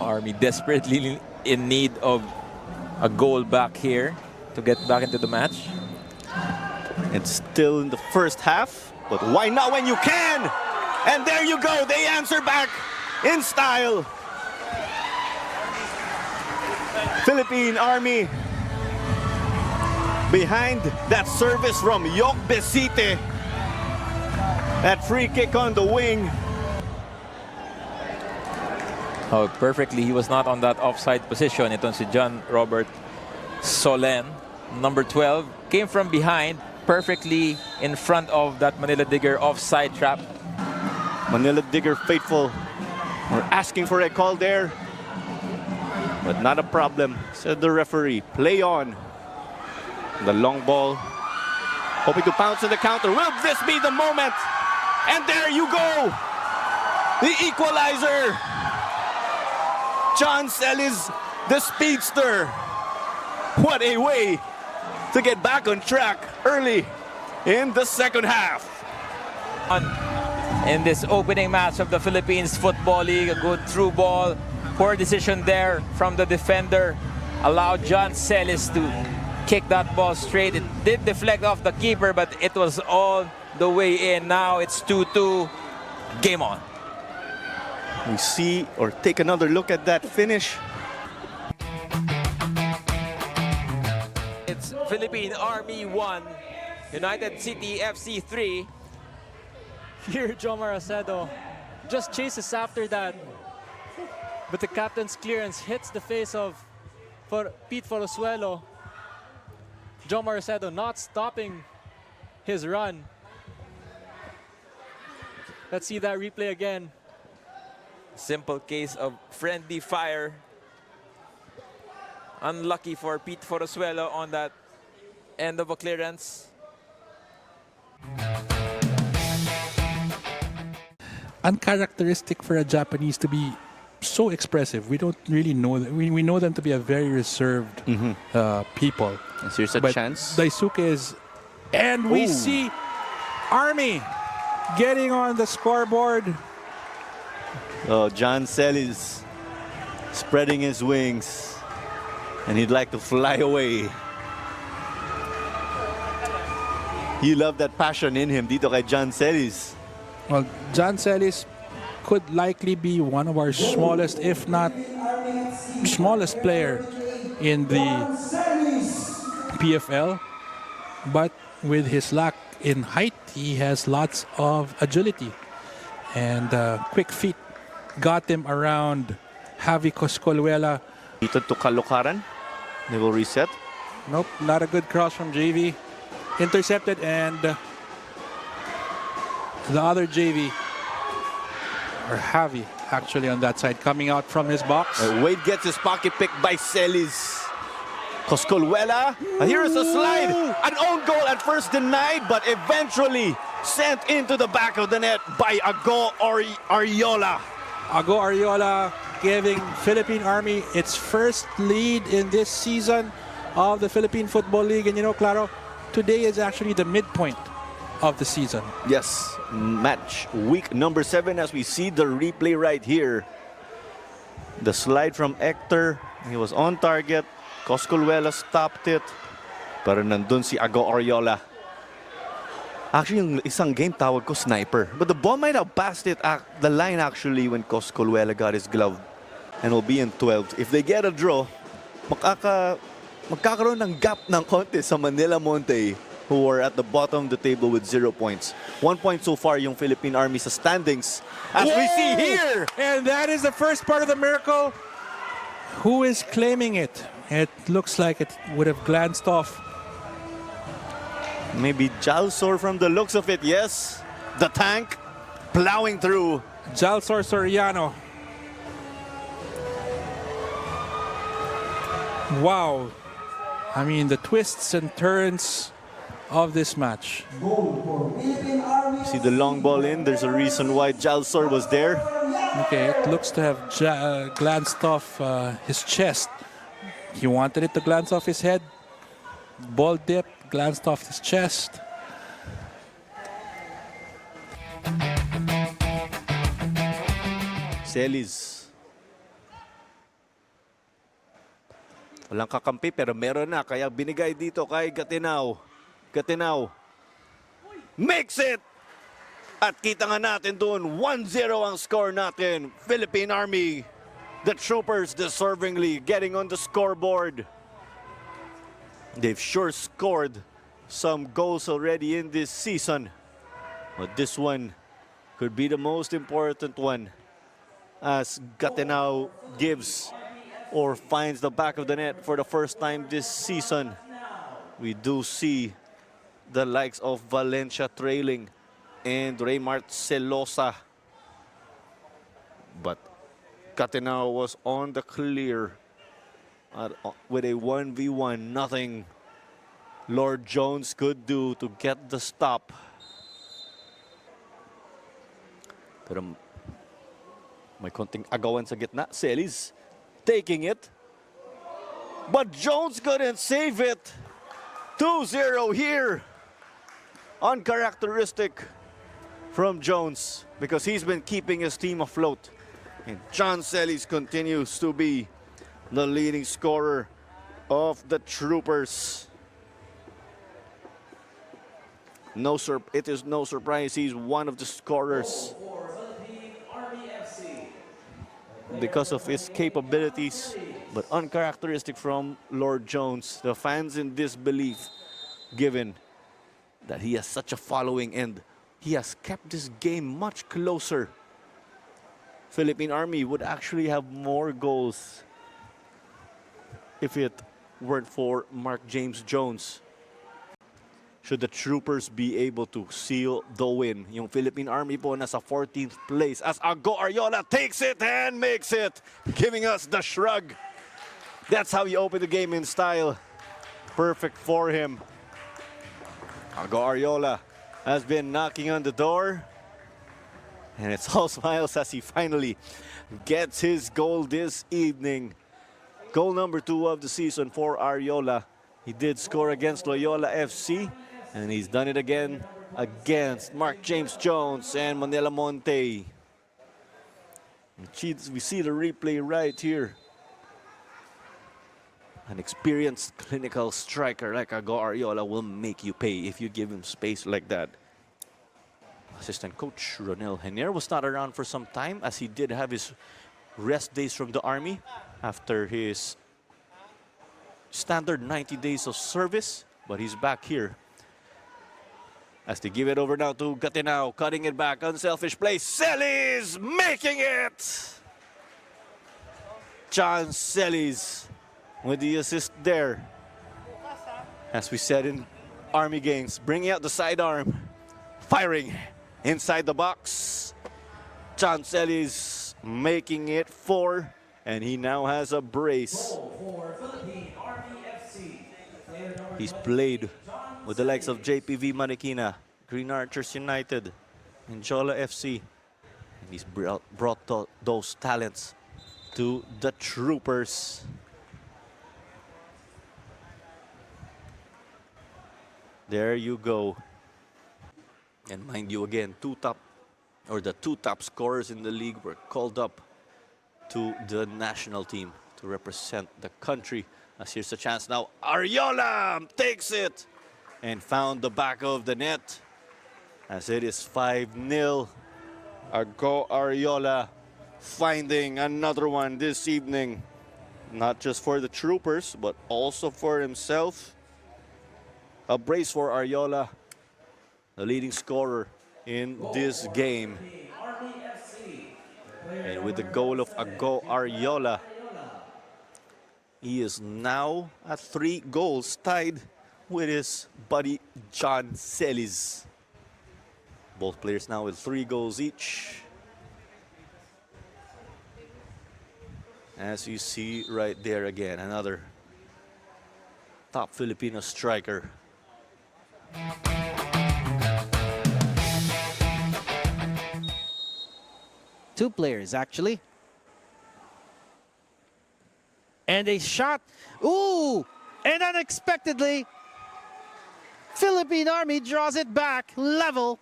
Army desperately in need of a goal back here to get back into the match. It's still in the first half, but why not when you can? And there you go, they answer back in style. Philippine Army behind that service from Yok Besite. That free kick on the wing. Oh, perfectly. He was not on that offside position. Itong si John Robert Solen, number 12, came from behind, perfectly in front of that Manila Digger offside trap. Manila Digger faithful. We're asking for a call there, but not a problem, said the referee. Play on. The long ball, hoping to pounce in the counter. Will this be the moment? And there you go, the equalizer. John Celiz, the speedster. What a way to get back on track early in the second half. In this opening match of the Philippines Football League, a good through ball. Poor decision there from the defender. Allowed John Celiz to kick that ball straight. It did deflect off the keeper, but it was all the way in. Now it's 2-2. Game on. We see or take another look at that finish. It's Philippine Army 1, United City FC 3. Here, Jomar Acedo just chases after that, but the captain's clearance hits the face of Pete Forosuelo. Jomar Acedo not stopping his run. Let's see that replay again. Simple case of friendly fire. Unlucky for Pete Forosuelo on that end of a clearance. Uncharacteristic for a Japanese to be so expressive. We don't really know that. We know them to be a very reserved people. And so here's a But chance. Daisuke is, and we Ooh. see Army getting on the scoreboard. Oh, John Celiz spreading his wings, and he'd like to fly away. You love that passion in him, dito kay John Celiz. Well, John Celiz could likely be one of our smallest, if not smallest player in the PFL. But with his lack in height, he has lots of agility and quick feet. Got him around Javi Coscolwela. Dito to Kalukaran. They will reset. Nope, not a good cross from JV. Intercepted, and the other JV, or Javi, actually on that side, coming out from his box. Wade gets his pocket picked by Celiz. Coscolwela. Here is a slide. An own goal at first denied, but eventually sent into the back of the net by Ago Ariola. Ago Ariola giving Philippine Army its first lead in this season of the Philippine Football League. And you know, Claro, today is actually the midpoint of the season. Yes, match week number 7 as we see the replay right here. The slide from Hector, he was on target. Coscolwela stopped it. Pero nandun si Ago Ariola. Actually, yung isang game tawag ko sniper. But the ball might have passed it the line actually when Coscolwela got his glove. And will be in 12. If they get a draw, magkakaroon ng gap ng konti sa Manila Monte, who are at the bottom of the table with 0 points. 1 point so far yung Philippine Army sa standings. As we see here. And that is the first part of the miracle. Who is claiming it? It looks like it would have glanced off. Maybe Jalsor from the looks of it, yes. The tank plowing through. Jalsor Soriano. Wow. I mean, the twists and turns of this match. See the long ball in. There's a reason why Jalsor was there. Okay, it looks to have glanced off his chest. He wanted it to glance off his head. Ball dip, glanced off his chest. Celiz. Walang kakampi pero meron na, kaya binigay dito kay Gatinao. Gatinao makes it! At kita nga natin doon, 1-0 ang score natin. Philippine Army, the Troopers deservingly getting on the scoreboard. They've sure scored some goals already in this season. But this one could be the most important one as Gatinao gives or finds the back of the net for the first time this season. We do see the likes of Valencia trailing and Raymart Celosa. But Gatinao was on the clear with a 1v1. Nothing Lord Jones could do to get the stop. Pero may konting agawan sa gitna. Celiz taking it. But Jones couldn't save it. 2-0 here. Uncharacteristic from Jones because he's been keeping his team afloat. And John Celiz continues to be the leading scorer of the Troopers. It is no surprise he's one of the scorers because of his capabilities, but uncharacteristic from Lord Jones. The fans in disbelief given that he has such a following and he has kept this game much closer. Philippine Army would actually have more goals if it weren't for Mark James Jones. Should the Troopers be able to seal the win? Yung Philippine Army po nasa 14th place as Ago Ariola takes it and makes it, giving us the shrug. That's how you open the game in style. Perfect for him. Ago Ariola has been knocking on the door. And it's all smiles as he finally gets his goal this evening. Goal number 2 of the season for Ariola. He did score against Loyola FC. And he's done it again against Mark James Jones and Manila Monte. We see the replay right here. An experienced clinical striker like Ago Ariola will make you pay if you give him space like that. Assistant coach Ronel Henier was not around for some time as he did have his rest days from the Army after his standard 90 days of service. But he's back here as they give it over now to Gatinao, cutting it back, unselfish play. Celiz making it! John Celiz with the assist there. As we said in Army games, bringing out the sidearm, firing inside the box. John Celiz making it 4, and he now has a brace. He's played with the likes of JPV Marikina, Green Archers United, and Jola FC. And he's brought those talents to the Troopers. There you go. And mind you again, the two top scorers in the league were called up to the national team to represent the country. As here's a chance now. Ariola takes it and found the back of the net as it is 5-0. Ago Ariola finding another one this evening, not just for the Troopers but also for himself. A brace for Ariola, the leading scorer in this game. And with the goal of Ago Ariola, he is now at 3 goals, tied with his buddy John Celiz. Both players now with 3 goals each. As you see right there again, another top Filipino striker. Two players, actually. And a shot. Ooh! And unexpectedly, Philippine Army draws it back, level.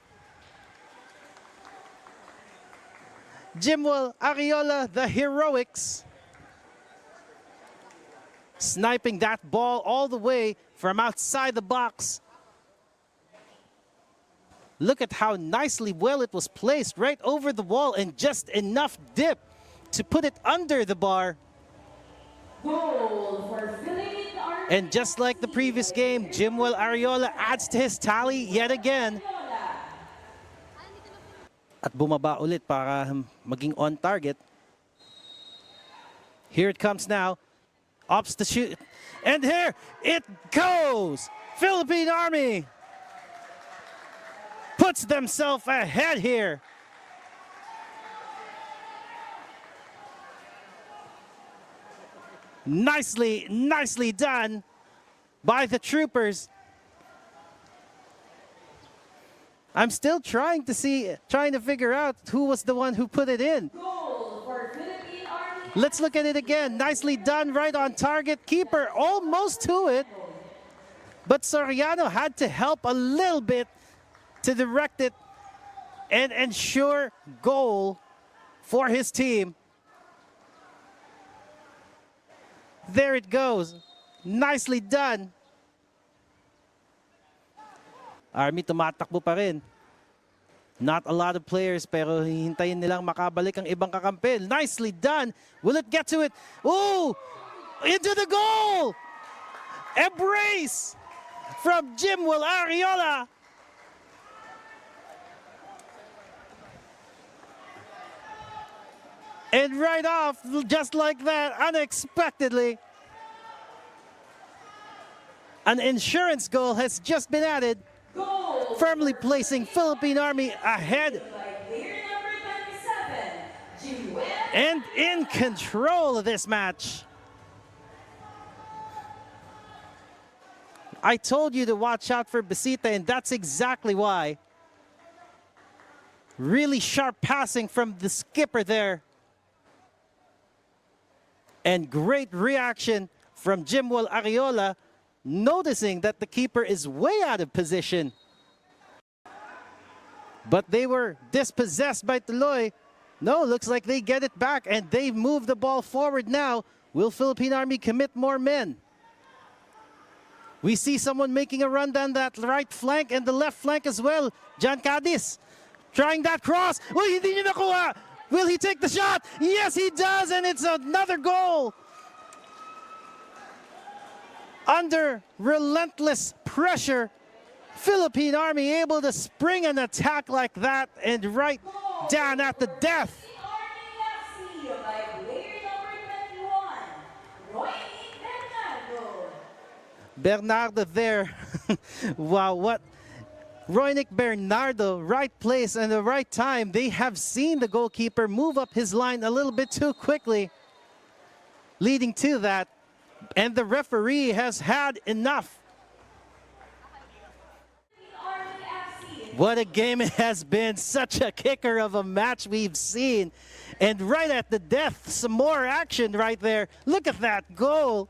Jimuel Ariola, the heroics. Sniping that ball all the way from outside the box. Look at how nicely well it was placed right over the wall and just enough dip to put it under the bar. Goal for Philippine Army. And just like the previous game, Jimuel Ariola adds to his tally yet again. At bumaba ulit para maging on target. Here it comes now. Ops to shoot. And here it goes. Philippine Army puts themselves ahead here. Nicely done by the troopers. I'm still trying to figure out who was the one who put it in. Goal for Philippine Army. Let's look at it again. Nicely done, right on target. Keeper almost to it. But Soriano had to help a little bit to direct it and ensure goal for his team. There it goes. Nicely done. Army tumatakbo pa rin. Not a lot of players pero hihintayin nilang makabalik ang ibang kakampil. Nicely done. Will it get to it? Ooh! Into the goal! A brace from Jimuel Ariola. And right off, just like that, unexpectedly, an insurance goal has just been added, Goal firmly placing Philippine Army ahead by player number 27, Jimuel. and in control of this match. I told you to watch out for Besita, and that's exactly why. Really sharp passing from the skipper there. And great reaction from Jimuel Ariola, noticing that the keeper is way out of position. But they were dispossessed by Tuloy. No, looks like they get it back and they move the ball forward now. Will Philippine Army commit more men? We see someone making a run down that right flank and the left flank as well. Jan Cadiz trying that cross. Well, hindi niya nakuha. Will he take the shot? Yes, he does, and it's another goal. Under relentless pressure, Philippine Army able to spring an attack like that and right down at the death. Army FC by player number 21, Bernardo. Bernardo there. Wow, what? Roinic Bernardo, right place and the right time. They have seen the goalkeeper move up his line a little bit too quickly, leading to that. And the referee has had enough. What a game it has been. Such a kicker of a match we've seen. And right at the death, some more action right there. Look at that goal.